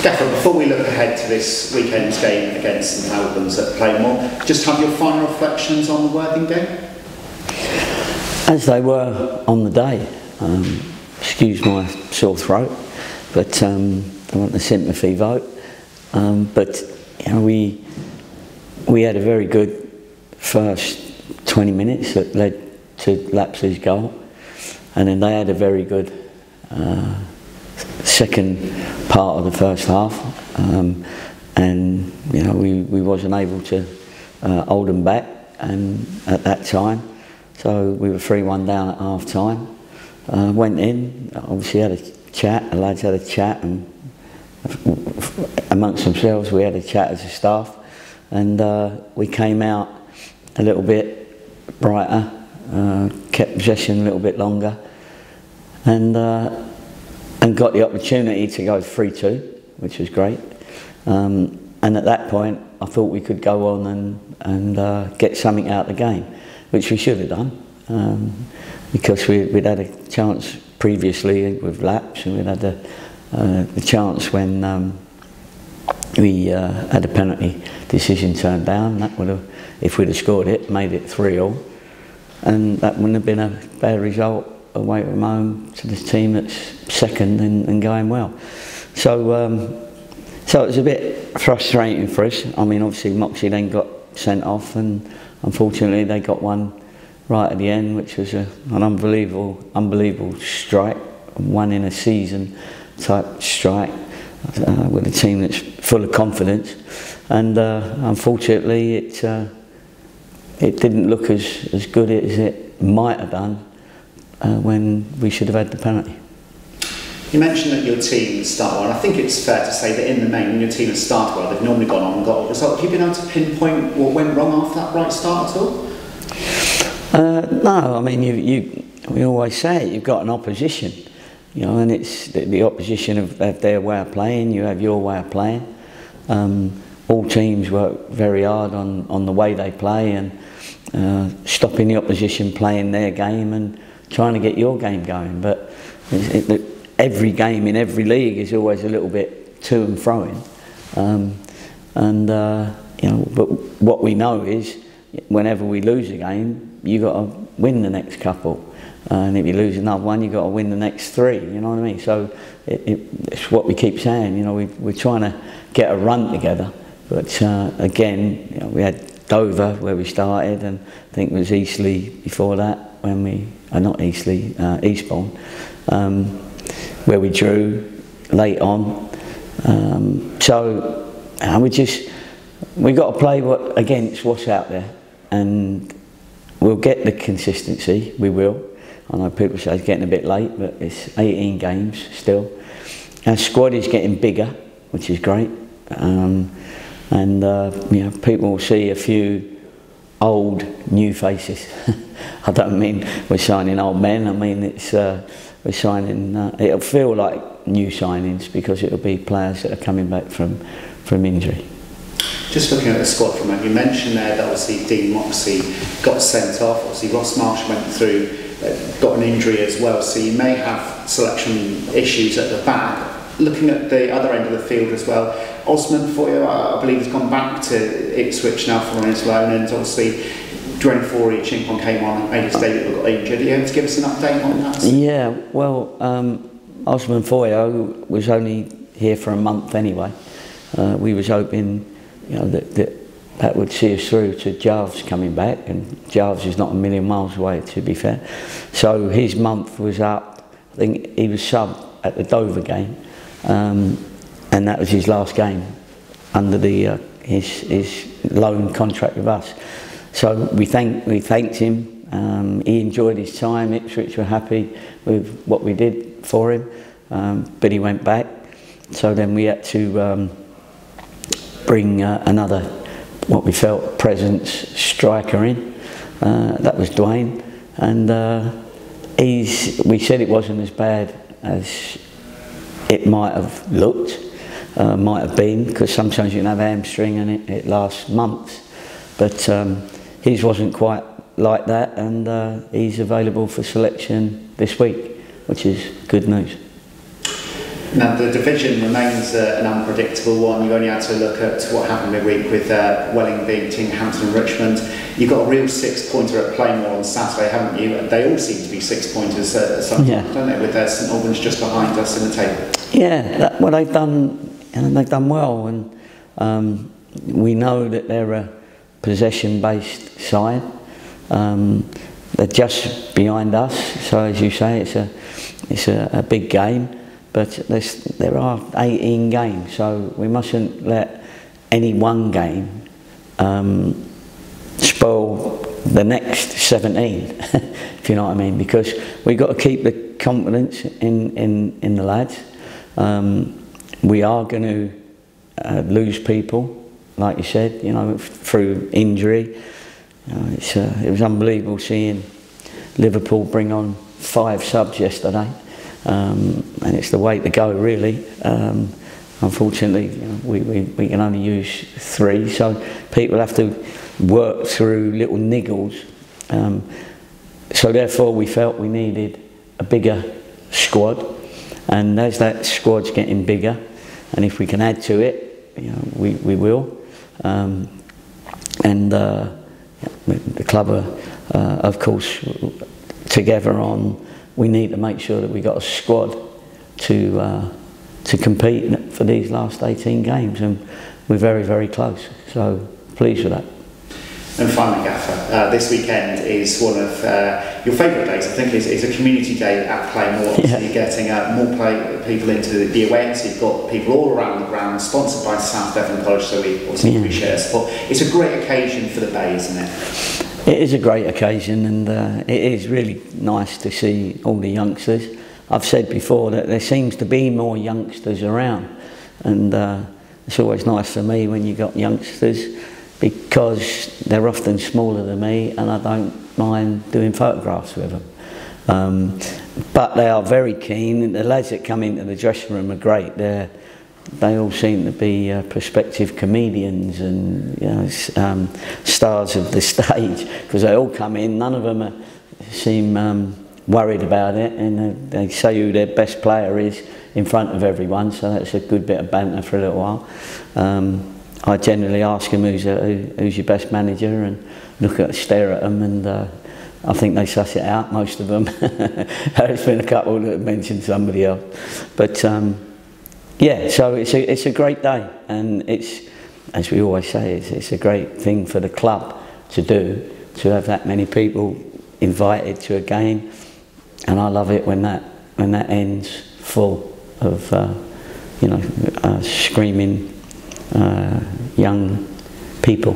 Definitely. Before we look ahead to this weekend's game against St Albans at Plainmoor, just have your final reflections on the Worthing game? As they were on the day. Excuse my sore throat, but I want the sympathy vote. But you know, we had a very good first 20 minutes that led to Lapsley's goal, and then they had a very good second part of the first half, and you know, we wasn't able to hold them back, and at that time, so we were 3-1 down at half time. Went in, obviously had a chat, the lads had a chat, and amongst themselves we had a chat as a staff, and we came out a little bit brighter, kept possession a little bit longer, and got the opportunity to go 3-2, which was great. And at that point I thought we could go on and get something out of the game, which we should have done, because we'd had a chance previously with Laps, and we'd had the chance when we had a penalty decision turned down. That would have, if we'd have scored it, made it 3-3, and that wouldn't have been a bad result away from home to this team that's second and going well. So so it was a bit frustrating for us. I mean, obviously Moxie then got sent off, and unfortunately they got one right at the end, which was an unbelievable strike, one in a season type strike, with a team that's full of confidence, and unfortunately it didn't look as good as it might have done when we should have had the penalty. You mentioned that your team started well, and I think it's fair to say that in the main, when your team has started well, they've normally gone on and got a result. Have you been able to pinpoint what went wrong after that bright start at all? No, I mean, we always say it, you've got an opposition, you know, and it's the opposition of their way of playing, you have your way of playing. All teams work very hard on the way they play, and stopping the opposition playing their game and trying to get your game going. But every game in every league is always a little bit to and fro-ing, you know, but what we know is whenever we lose a game, you got to win the next couple, and if you lose another one, you got to win the next 3. You know what I mean? So it's what we keep saying. You know, we're trying to get a run together, but again, you know, we had Dover where we started, and I think it was Eastleigh before that when we not Eastleigh, Eastbourne, where we drew late on. So we got to play against what's out there, and we'll get the consistency. We will. I know people say it's getting a bit late, but it's 18 games still. Our squad is getting bigger, which is great, and you know, people will see a few old new faces. I don't mean we're signing old men. I mean it's we're signing. It'll feel like new signings because it'll be players that are coming back from injury. Just looking at the squad for a moment, you mentioned there that obviously Dean Moxie got sent off. Obviously Ross Marsh went through, got an injury as well. So you may have selection issues at the back. Looking at the other end of the field as well, Osman Foyer, I believe, has gone back to Ipswich now for on his loan, and obviously Dwayne Forey Chimpong came on, made his debut, but got injured. Are you able to give us an update on that? Yeah, well, Osman Foyer was only here for a month anyway. We was hoping, you know, that would see us through to Jarvis coming back, and Jarvis is not a million miles away, to be fair. So his month was up. I think he was subbed at the Dover game. And that was his last game under his loan contract with us. So we thanked him. He enjoyed his time. Ipswich were happy with what we did for him, but he went back. So then we had to bring another, what we felt, presence striker in. That was Dwayne, and we said it wasn't as bad as it might have looked, might have been, because sometimes you can have a hamstring and it lasts months. But his wasn't quite like that, and he's available for selection this week, which is good news. Now the division remains an unpredictable one. You only had to look at what happened midweek with Welling beating Hampton and Richmond. You've got a real 6-pointer at Plainmoor on Saturday, haven't you? They all seem to be 6-pointers sometimes, don't they? With St Albans just behind us in the table. Yeah, well they've done well, and we know that they're a possession-based side. They're just behind us, so as you say, it's a big game. But there are 18 games, so we mustn't let any one game spoil the next 17, if you know what I mean, because we've got to keep the confidence in the lads. We are going to lose people, like you said, you know, through injury. It was unbelievable seeing Liverpool bring on 5 subs yesterday. And it's the way to go, really. Unfortunately, you know, we can only use 3, so people have to work through little niggles. So therefore, we felt we needed a bigger squad, and as that squad's getting bigger, and if we can add to it, you know, we will. The club are, of course, together on. We need to make sure that we got a squad to compete for these last 18 games, and we're very, very close. So pleased with that. And finally, Gaffer, this weekend is one of your favourite days. I think it's a community day at Plainmoor. Yeah. So you're getting more people into the events. You've got people all around the ground, sponsored by South Devon College, so we obviously appreciate support. It's a great occasion for the Bay, isn't it? It is a great occasion, and it is really nice to see all the youngsters. I've said before that there seems to be more youngsters around, and it's always nice for me when you've got youngsters, because they're often smaller than me and I don't mind doing photographs with them. But they are very keen, and the lads that come into the dressing room are great. They all seem to be prospective comedians and, you know, stars of the stage, because they all come in, none of them seem worried about it, and they say who their best player is in front of everyone, so that's a good bit of banter for a little while. I generally ask them who's your best manager, and stare at them, and I think they suss it out, most of them. There's been a couple that have mentioned somebody else, but yeah, so it's a great day, and it's, as we always say, it's a great thing for the club to do, to have that many people invited to a game, and I love it when that ends full of screaming young people.